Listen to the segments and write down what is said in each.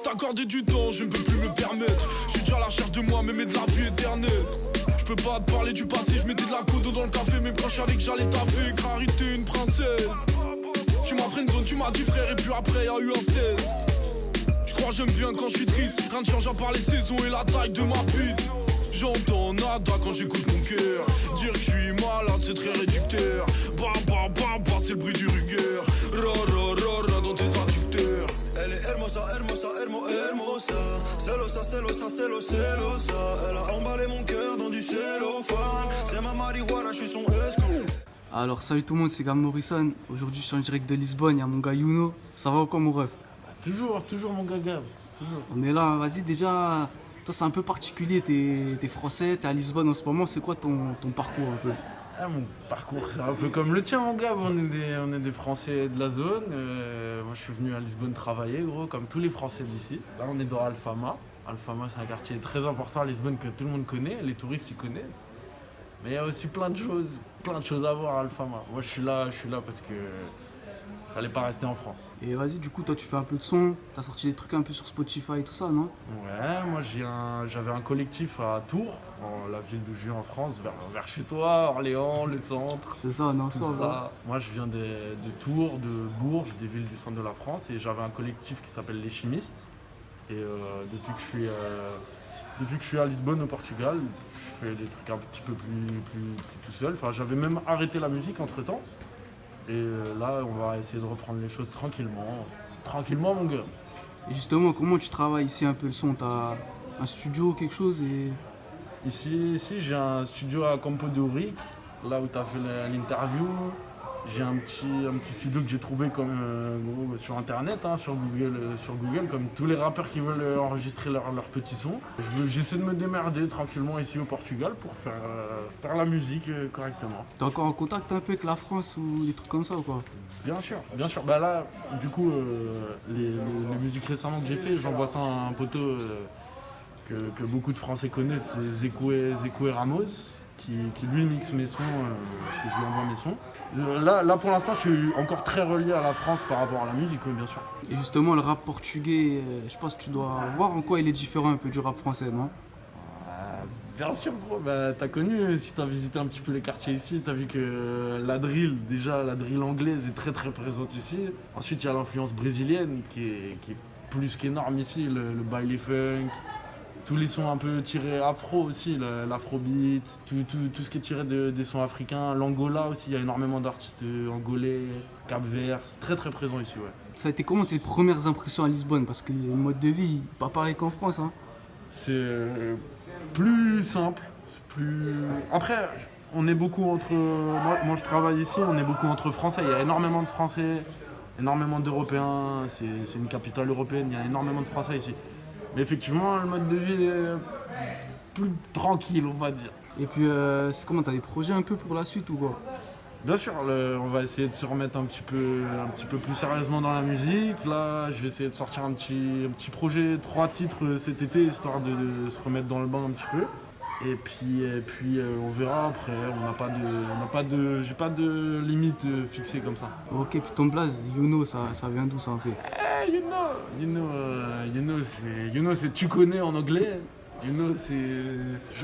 T'accorder du temps, je ne peux plus me permettre. Je suis déjà à la recherche de moi-même et de la vie éternelle. Je peux pas te parler du passé, je mettais de la codo dans le café. Même quand je savais que j'allais taffer, clarité, une princesse. Tu m'as friendzone, tu m'as dit frère, et puis après y'a eu un cesse. Je crois j'aime bien quand je suis triste. Rien ne change à part les saisons et la taille de ma bite. J'entends nada quand j'écoute mon cœur. Dire que je suis malade, c'est très réducteur. C'est le bruit du rugueur. Ra dans tes adducteurs. Elle est hermosa, hermosa, hermosa. Celosa, celosa, celosa. Elle a emballé mon cœur dans du cellophane. C'est ma marijuana, je suis son escroc. Alors salut tout le monde, c'est Gam Morrison. Aujourd'hui je suis en direct de Lisbonne, il y a mon gars Youno. Ça va encore mon ref? Toujours mon gars Gab, toujours. On est là, vas-y déjà, toi c'est un peu particulier, t'es français, t'es à Lisbonne en ce moment, c'est quoi ton parcours un peu? Ah, mon parcours c'est un peu comme le tien mon gars, on est des Français de la zone. Moi je suis venu à Lisbonne travailler gros, comme tous les Français d'ici. Là on est dans Alfama. Alfama c'est un quartier très important à Lisbonne que tout le monde connaît, les touristes y connaissent. Mais il y a aussi plein de choses à voir à Alfama. Moi je suis là parce que fallait pas rester en France. Et vas-y, du coup toi tu fais un peu de son, t'as sorti des trucs un peu sur Spotify et tout ça, non? Ouais, moi j'avais un collectif à Tours, la ville d'où je vis en France, vers chez toi, Orléans, le centre. C'est ça, non, tout ça. ça. Moi je viens de Tours, de Bourges, des villes du centre de la France, et j'avais un collectif qui s'appelle Les Chimistes. Et depuis que je suis à Lisbonne au Portugal, je fais des trucs un petit peu plus tout seul. Enfin, j'avais même arrêté la musique entre temps. Et là, on va essayer de reprendre les choses tranquillement mon gars. Et justement, comment tu travailles ici un peu le son? T'as un studio, quelque chose et... Ici j'ai un studio à Campo de Ourique, là où tu as fait l'interview. J'ai un petit studio que j'ai trouvé sur internet, hein, sur Google, comme tous les rappeurs qui veulent enregistrer leur petit son. J'essaie de me démerder tranquillement ici au Portugal pour faire la musique correctement. T'es encore en contact un peu avec la France ou des trucs comme ça ou quoi? Bien sûr. Bah là, du coup, les musiques récemment que j'ai fait, j'envoie ça à un poteau que beaucoup de Français connaissent, c'est Zekoué Ramos. Qui lui mixe mes sons, parce que je lui envoie mes sons. Là pour l'instant je suis encore très relié à la France par rapport à la musique, oui, bien sûr. Et justement le rap portugais, je pense que tu dois voir en quoi il est différent un peu du rap français, non? Bien sûr gros, bah, t'as connu, si t'as visité un petit peu les quartiers ici, t'as vu que la drill anglaise est très très présente ici. Ensuite il y a l'influence brésilienne qui est plus qu'énorme ici, le baile funk. Tous les sons un peu tirés afro aussi, l'afrobeat, tout ce qui est tiré des sons africains. L'Angola aussi, il y a énormément d'artistes angolais, Cap-Vert, c'est très très présent ici, ouais. Ça a été comment tes premières impressions à Lisbonne? Parce que le mode de vie, pas pareil qu'en France, hein. C'est plus simple, Après, on est beaucoup entre... Moi je travaille ici, on est beaucoup entre Français, il y a énormément de Français, énormément d'Européens, c'est une capitale européenne, il y a énormément de Français ici. Mais effectivement, le mode de vie est plus tranquille, on va dire. Et puis, c'est comment, t'as des projets un peu pour la suite ou quoi? Bien sûr, on va essayer de se remettre un petit peu plus sérieusement dans la musique. Là, je vais essayer de sortir un petit projet, 3 titres cet été, histoire de se remettre dans le bain un petit peu. Et puis on verra après, j'ai pas de limite fixée comme ça. Ok, puis ton blaze, Youno, ça vient d'où ça en fait? Youno c'est tu connais en anglais. Youno c'est...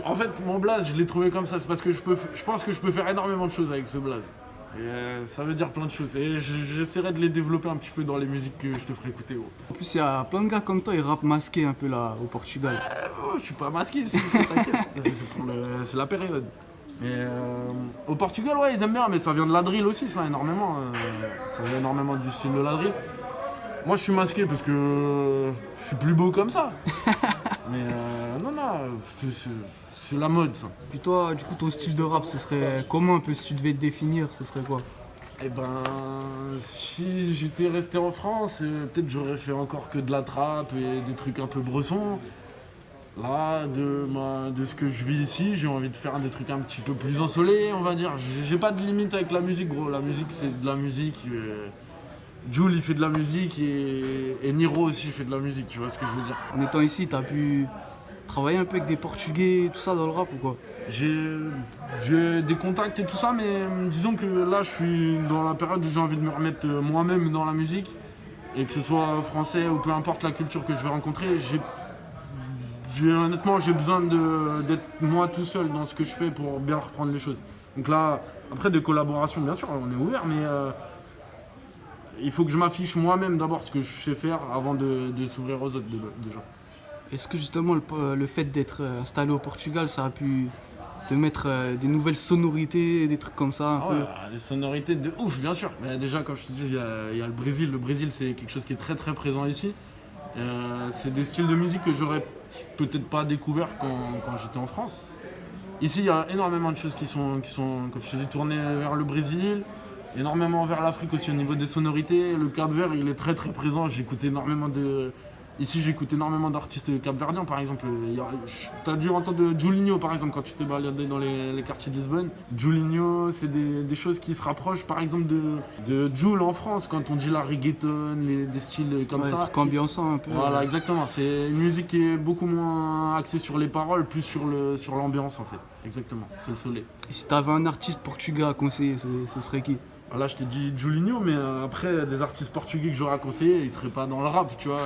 En fait mon blaze je l'ai trouvé comme ça, c'est parce que je pense que je peux faire énormément de choses avec ce blaze. Et ça veut dire plein de choses. Et j'essaierai de les développer un petit peu dans les musiques que je te ferai écouter. Oh. En plus, il y a plein de gars comme toi, ils rappent masqués un peu là au Portugal. Je suis pas masqué ici, t'inquiète. C'est la période. Mais au Portugal, ouais, ils aiment bien, mais ça vient de la drill aussi, ça, énormément. Ça vient énormément du style de la drill. Moi, je suis masqué parce que je suis plus beau comme ça. Mais non, c'est la mode, ça. Puis toi, du coup, ton style de rap, ce serait comment un peu si tu devais te définir, ce serait quoi? Eh ben, si j'étais resté en France, peut-être j'aurais fait encore que de la trappe et des trucs un peu bressons. Là, de ce que je vis ici, j'ai envie de faire des trucs un petit peu plus ensoleillés, on va dire. J'ai pas de limite avec la musique, gros. La musique, c'est de la musique. Jul, il fait de la musique et Niro aussi fait de la musique, tu vois ce que je veux dire. En étant ici, t'as pu travailler un peu avec des Portugais, tout ça dans le rap ou quoi? J'ai des contacts et tout ça, mais disons que là, je suis dans la période où j'ai envie de me remettre moi-même dans la musique. Et que ce soit français ou peu importe la culture que je vais rencontrer, honnêtement, j'ai besoin d'être moi tout seul dans ce que je fais pour bien reprendre les choses. Donc là, après des collaborations, bien sûr, on est ouvert, mais il faut que je m'affiche moi-même d'abord ce que je sais faire avant de s'ouvrir aux autres déjà. Est-ce que justement le fait d'être installé au Portugal, ça a pu te mettre des nouvelles sonorités, des trucs comme ça un peu? Ouais, les sonorités de ouf, bien sûr. Mais déjà, comme je te dis, il y a le Brésil. Le Brésil, c'est quelque chose qui est très très présent ici. C'est des styles de musique que j'aurais peut-être pas découvert quand j'étais en France. Ici, il y a énormément de choses qui sont comme je te dis, tournées vers le Brésil, énormément vers l'Afrique aussi au niveau des sonorités. Le Cap-Vert, il est très très présent. Ici, j'écoute énormément d'artistes capverdiens, par exemple. Tu as dû entendre Julinho, par exemple, quand tu t'es baladé dans les quartiers de Lisbonne. Julinho, c'est des choses qui se rapprochent, par exemple, de Jul en France, quand on dit la reggaeton, des styles comme ça. Des trucs ambiançants un peu. Voilà, exactement. C'est une musique qui est beaucoup moins axée sur les paroles, plus sur l'ambiance, en fait. Exactement, c'est le soleil. Et si t'avais un artiste portugais à conseiller, ce serait qui? Là, je t'ai dit Julinho, mais après, des artistes portugais que j'aurais conseillé, ils ne seraient pas dans le rap, tu vois.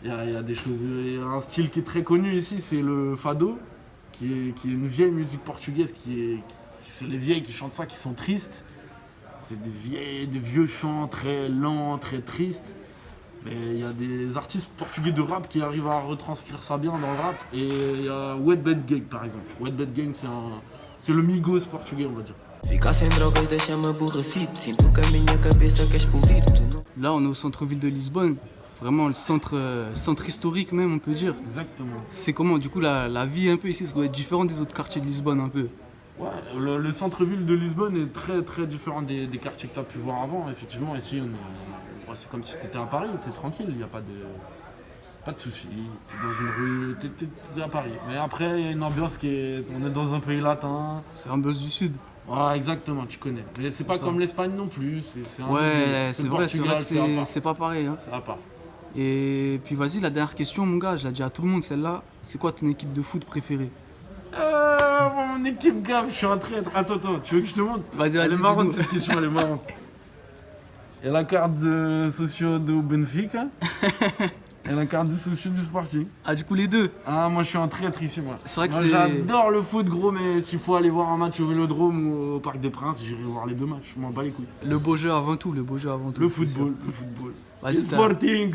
Il y a des choses, il y a un style qui est très connu ici, c'est le fado, qui est une vieille musique portugaise, c'est les vieilles qui chantent ça, qui sont tristes. C'est des vieux chants très lents, très tristes. Mais il y a des artistes portugais de rap qui arrivent à retranscrire ça bien dans le rap. Et il y a Wet Bad Gang par exemple. Wet Bad Gang, c'est le Migos portugais, on va dire. Là, on est au centre-ville de Lisbonne. Vraiment le centre historique même, on peut dire. Exactement. C'est comment du coup la vie un peu ici, ça doit être différent des autres quartiers de Lisbonne un peu. Ouais, le centre-ville de Lisbonne est très très différent des quartiers que tu as pu voir avant. Effectivement, ici, c'est comme si tu étais à Paris, tu es tranquille, il n'y a pas de soucis. Tu es dans une rue, tu es à Paris. Mais après, il y a une ambiance on est dans un pays latin. C'est l'ambiance du sud. Ouais, exactement, tu connais. Mais c'est pas comme l'Espagne non plus. C'est vrai que c'est pas pareil. Hein. C'est à part. Et puis vas-y, la dernière question, mon gars, je l'ai dit à tout le monde celle-là. C'est quoi ton équipe de foot préférée? Mon équipe, gaffe, je suis un traître. Attends, tu veux que je te montre? Vas-y, elle est marrante cette question, elle est marrante. Il y a la carte socio do Benfica et la carte socio du Sporting. Ah, du coup, les deux? Ah, moi je suis un traître ici, moi. C'est vrai que j'adore le foot, gros, mais s'il faut aller voir un match au Vélodrome ou au Parc des Princes, j'irai voir les deux matchs. Je m'en bats les couilles. Le beau jeu avant tout, Le football. Vas-y, Sporting.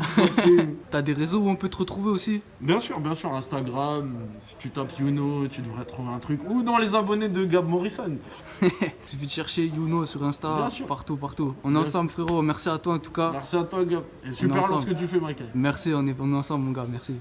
T'as des réseaux où on peut te retrouver aussi? Bien sûr, Instagram, si tu tapes Youno, tu devrais trouver un truc. Ou dans les abonnés de Gab Morrison. Il suffit de chercher Youno sur Insta, partout. On est ensemble, frérot. Merci à toi en tout cas. Merci à toi, Gab. Et super lourd ce que tu fais, Michael. Merci, on est ensemble, mon gars. Merci.